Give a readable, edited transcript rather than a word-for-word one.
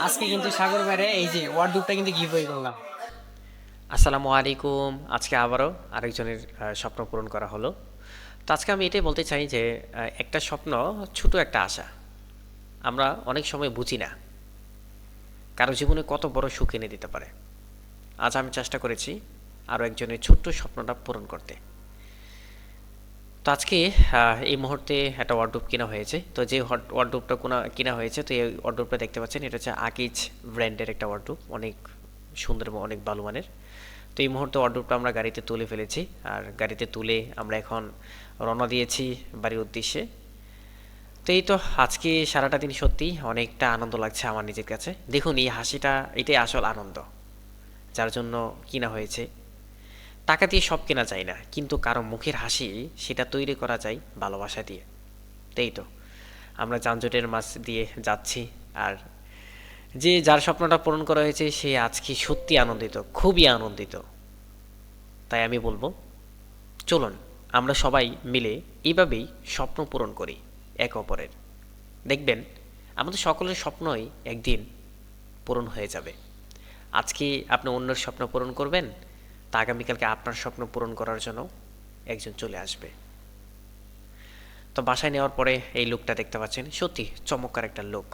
আজকে কিন্তু সাগর বাইরে এই যে ওয়ার্ডরোবটা কিন্তু গিভওয়ে করলাম। আসসালামু আলাইকুম। আজকে আবারও আরেকজনের স্বপ্ন পূরণ করা হলো। তো আজকে আমি এটাই বলতে চাই যে একটা স্বপ্ন ছোট একটা আশা আমরা অনেক সময় বুঝি না কারো জীবনে কত বড় সুখ এনে দিতে পারে। আজ আমি চেষ্টা করেছি আরও একজনের ছোট্ট স্বপ্নটা পূরণ করতে। তো আজকে এই মুহূর্তে একটা ওয়ার্ডরোব কেনা হয়েছে। তো যে ওয়ার্ডরোবটা কেনা হয়েছে, তো এই ওয়ার্ডরোবটা দেখতে পাচ্ছেন, এটা হচ্ছে আকিজ ব্র্যান্ডের একটা ওয়ার্ডরোব, অনেক সুন্দর এবং অনেক ভালো মানের। তো এই মুহূর্তে অর্ডারটা আমরা গাড়িতে তুলে ফেলেছি, আর গাড়িতে তুলে আমরা এখন রওনা দিয়েছি বাড়ির উদ্দেশ্যে। তো এই তো, আজকে সারাটা দিন সত্যি অনেকটা আনন্দ লাগছে আমার নিজের কাছে। দেখুন, এই হাসিটা এটাই আসল আনন্দ, যার জন্য কিনা হয়েছে। টাকা দিয়ে সব কেনা যায় না, কিন্তু কারো মুখের হাসি সেটা তৈরি করা যায় ভালোবাসা দিয়ে। তাই তো আমরা যানজটের মাঝ দিয়ে যাচ্ছি, আর যে যার স্বপ্নটা পূরণ করা হয়েছে সে আজকে সত্যি আনন্দিত, খুবই আনন্দিত। তাই আমি বলবো, চলুন আমরা সবাই মিলে এইভাবেই স্বপ্ন পূরণ করি একে অপরের। দেখবেন আমাদের সকলের স্বপ্নই একদিন পূরণ হয়ে যাবে। আজকে আপনি অন্যের স্বপ্ন পূরণ করবেন, তা আগামীকালকে আপনার স্বপ্ন পূরণ করার জন্য একজন চলে আসবে। তো বাসায় নেওয়ার পরে এই লুকটা দেখতে পাচ্ছেন, সত্যি চমৎকার একটা লুক।